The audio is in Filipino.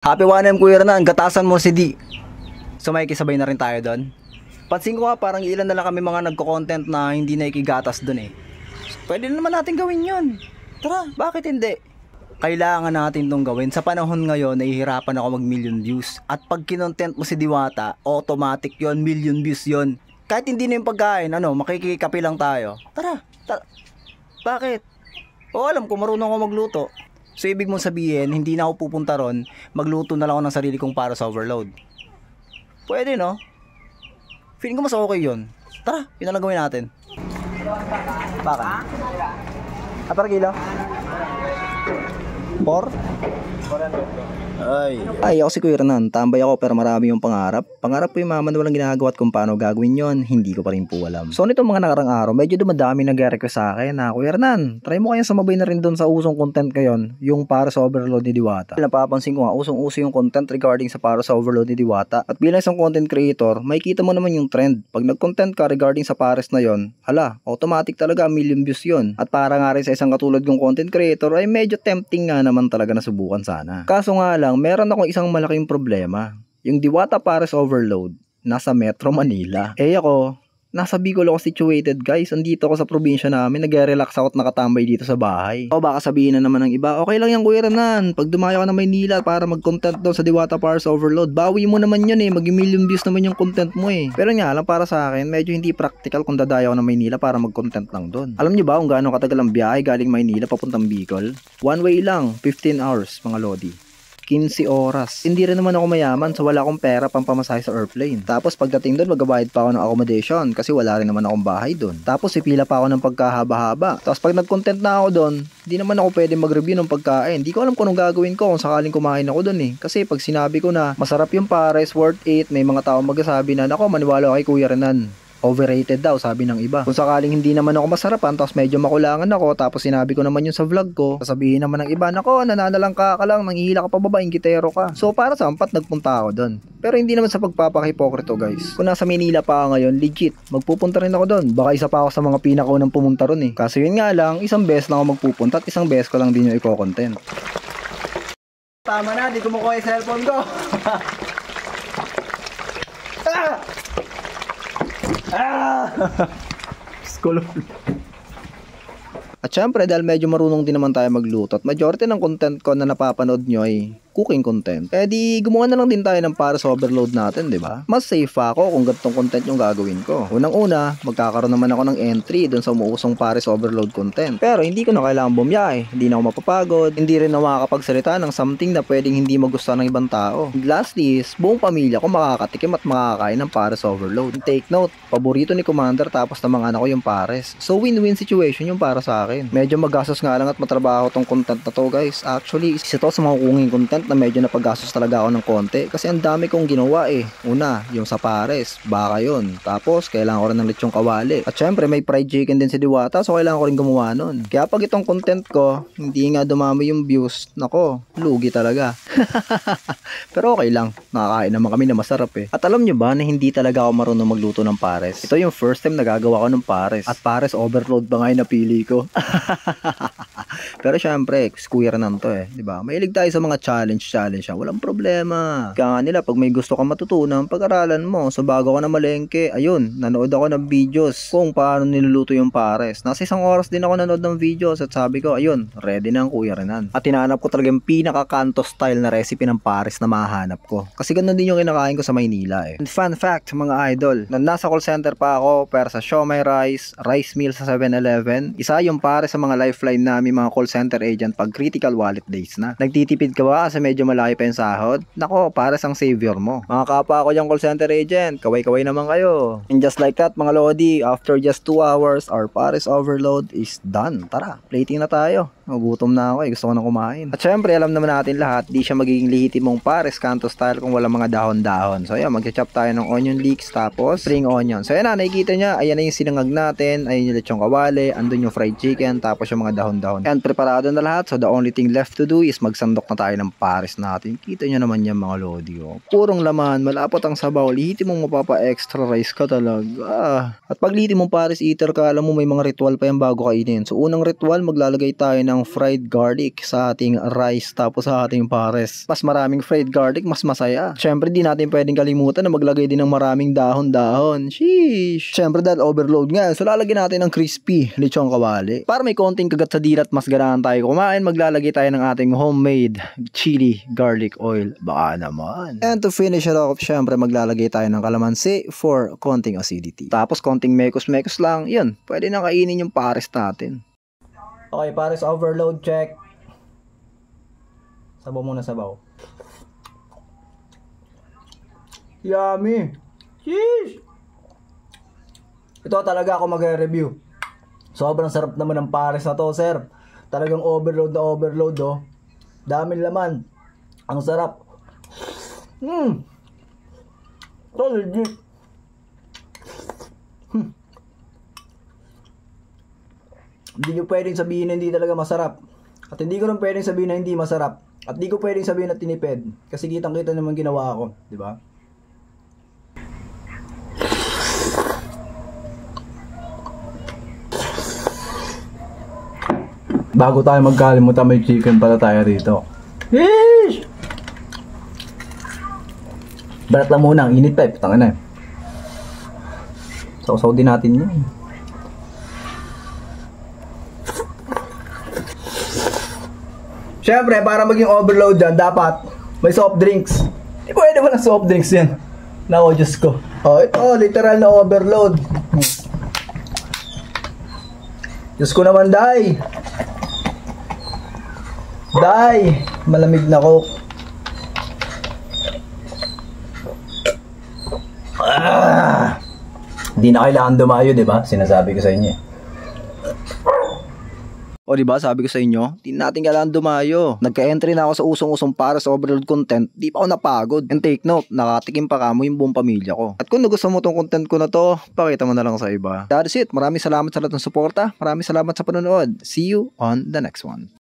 Happy 1M Kuya Renan, gatasan mo si D. So may kisabay na rin tayo doon. Pansin ko nga parang ilan na lang kami mga nagko-content na hindi nakikigatas doon eh. So, pwede naman natin gawin yun. Tara, bakit hindi? Kailangan natin itong gawin. Sa panahon ngayon, nahihirapan ako mag million views. At pag kinontent mo si Diwata, automatic yon, million views yon. Kahit hindi na yung pagkain, makikikapi lang tayo. Tara. Bakit? O alam ko, marunong ako magluto. So ibig mong sabihin, hindi na ako pupunta ron, magluto na lang ako ng sarili kong para sa overload. Pwede no? Feeling ko mas okay yun. Tara, yun na lang gawin natin. Bakit? Per kilo? 4? Ay, ako si Kuya Renan. Tambay ako pero marami yung pangarap. Pangarap ko yung mama na walang ginagawa at kung paano gagawin yon, hindi ko pa rin po alam. So nitong mga nakarang araw, medyo dumadami nag-request sa akin na, Kuya Renan, try mo kaya sumabay na rin doon sa usong content ngayon, yung para sa overload ni Diwata. Napapansin ko nga, usong-uso yung content regarding sa para sa overload ni Diwata. At bilang isang content creator, makikita mo naman yung trend. Pag nag-content ka regarding sa pares na yon, automatic talaga million views yon. At para nga rin sa isang katulad kong content creator, ay medyo tempting nga naman talaga na subukan sana. Kaso nga lang, meron akong isang malaking problema. Yung Diwata Pares Overload, nasa Metro Manila. Ako, nasa Bicol ako situated guys. Andito ako sa probinsya namin. Nag-relax ako at nakatambay dito sa bahay. O baka sabihin na naman ng iba, okay lang yan Kuya Renan. Pag dumayo ka na Maynila para mag-content daw sa Diwata Pares Overload, bawi mo naman yun eh. Mag-million views naman yung content mo eh. Pero nga lang para sa akin, medyo hindi practical kung dadayo ako ng Maynila para mag-content lang doon. Alam niyo ba kung gaano katagal ang biyahe galing Maynila papuntang Bicol? One way lang, 15 hours mga lodi. 15 oras. Hindi rin naman ako mayaman so wala akong pera pang pamasahe sa airplane. Tapos pagdating doon magbabayad pa ako ng accommodation kasi wala rin naman akong bahay doon. Tapos ipila pa ako ng pagkahaba-haba. Tapos pag nag-content na ako doon, hindi naman ako pwede mag-review ng pagkain. Hindi ko alam kung anong gagawin ko kung sakaling kumain ako doon eh. Kasi pag sinabi ko na masarap yung pares, worth it, may mga tao magsasabi na, nako maniwala kay Kuya Renan. Overrated daw, sabi ng iba. Kung sakaling hindi naman ako masarapan, tapos medyo makulangan ako, tapos sinabi ko naman yun sa vlog ko, sasabihin naman ng iba, nako, nananalang ka lang, nangihila ka pa baba, ingitero ka. So para sa ampat, nagpunta ako doon. Pero hindi naman sa pagpapakipokrito guys. Kung nasa Manila pa ako ngayon, legit, magpupunta rin ako doon. Baka isa pa ako sa mga pinakaunang pumunta ron eh. Kaso yun nga lang, isang beses lang ako magpupunta at isang beses ko lang din yung i-content. Tama na, di kumukuha yung cellphone ko. Skolol. At syempre dahil medyo marunong din naman tayo magluto at majority ng content ko na napapanood nyo ay cooking content. Eh di gumawa na lang din tayo ng para sa overload natin, di ba? Mas safe ako kung ganitong content yung gagawin ko. Unang-una, magkakaroon naman ako ng entry doon sa umuusong para sa overload content. Pero hindi ko na kailangan bumiyahe, hindi na ako mapapagod, hindi rin na makakapagsalita ng something na pwedeng hindi magustuhan ng ibang tao. And lastly is, buong pamilya ko makakatikim at makakain ng para sa overload. Take note, paborito ni Commander tapos ng mga anak ko yung pares. So win-win situation yung para sa akin. Medyo magastos nga lang at matrabaho tong content na to guys. Actually, isa to sa mga cooking content na medyo napaggastos talaga ako ng konti kasi ang dami kong ginawa eh. Una, yung sa pares, baka yun. Tapos, kailangan ko rin ng lechong kawali. At syempre, may fried chicken din si Diwata so kailangan ko rin gumawa nun. Kaya pag itong content ko, hindi nga dumami yung views, nako, lugi talaga. Pero okay lang, nakakain naman kami na masarap eh. At alam nyo ba na hindi talaga ako marunong magluto ng pares? Ito yung first time nagagawa ko ng pares. At pares overload ba nga yung napili ko? Pero syempre, Kuya Renan to eh, di ba? Mahilig tayo sa mga challenge, walang problema. Kaya nga nila, pag may gusto ka matutunan, pag-aralan mo. So bago ka na malengke, ayun, nanood ako ng videos kung paano niluluto yung pares. Nasa 1 oras din ako nanood ng videos at sabi ko, ayun, ready na ang Kuya Renan. At hinanap ko talaga yung pinaka-kanto style na recipe ng pares na mahanap ko. Kasi ganun din yung kinakain ko sa Maynila eh. And fun fact, mga idol, nasa call center pa ako, pero sa siomai rice meal sa 7-Eleven, isa yung pares sa mga lifeline namin mga call center agent pag critical wallet days na. Nagtitipid ka ba kasi medyo malaki pa yung sahod? Nako, pares ang savior mo. Mga kapwa ko yung call center agent, kaway-kaway naman kayo. And just like that mga lodi, after just 2 hours, our pares overload is done. Tara, plating na tayo. Gutom na ako eh, gusto ko na kumain. At syempre, alam naman natin lahat, di siya magiging lehitimong pares kanto style kung walang mga dahon-dahon. So ayan, mag-chop tayo ng onion leeks tapos spring onion. So ayan na, nakikita nyo, ayan na yung sinangag natin, ayan yung lechong kawali, andun yung fried chicken, tapos yung mga dahon-dahon. And preparado na lahat, so the only thing left to do is magsandok na tayo ng pares natin. Kita nyo naman yan mga lodi oh. Purong laman, malapot ang sabaw, lihitimong mapapa-extra rice ka talaga. At pag lihitimong pares eater ka, alam mo may mga ritual pa yan bago kainin. So unang ritual, maglalagay tayo ng ng fried garlic sa ating rice tapos sa ating pares. Mas maraming fried garlic, mas masaya. Syempre di natin pwedeng kalimutan na maglagay din ng maraming dahon-dahon. Sheesh! Syempre dahil overload nga, so lalagyan natin ng crispy lechong kawali. Para may konting kagat sa dila at mas ganahan tayo kumain, maglalagay tayo ng ating homemade chili garlic oil. Baka naman. And to finish it off, syempre maglalagay tayo ng kalamansi for konting acidity. Tapos konting mekos-mekos lang, yun, pwede na kainin yung pares natin. Okay, pares overload check. Sabaw muna sabaw. Yummy! Sheesh! Ito talaga ako magre-review. Sobrang sarap naman ng pares na to, sir. Talagang overload na overload, oh. Daming laman. Ang sarap. Ito legit. Hindi nyo pwedeng sabihin na hindi talaga masarap. At hindi ko rin pwedeng sabihin na hindi masarap. At hindi ko pwedeng sabihin na tinipid. Kasi kitang-kita naman ginawa ko. Di ba? Bago tayo magkalimutan, may chicken pala tayo rito. Yeesh! Barat lang muna. Ang init pa. Tanga na. Sausaw din natin yun. Siyempre, para maging overload dyan, dapat may soft drinks. Hindi pwede walang soft drinks yan. Nako, Diyos ko. Oh, ito, literal na overload. Diyos ko naman, Day. Day, malamig na Coke. Hindi na kailangan dumayo, di ba? Sinasabi ko sa inyo. O diba, sabi ko sa inyo, di natin kailangan dumayo. Nagka-entry na ako sa usong-usong para sa overload content, di pa ako napagod. And take note, nakatikim pa kamo yung buong pamilya ko. At kung nagustuhan mo tong content ko na to, pakita mo na lang sa iba. That is it. Maraming salamat sa lahat ng suporta. Maraming salamat sa panonood. See you on the next one.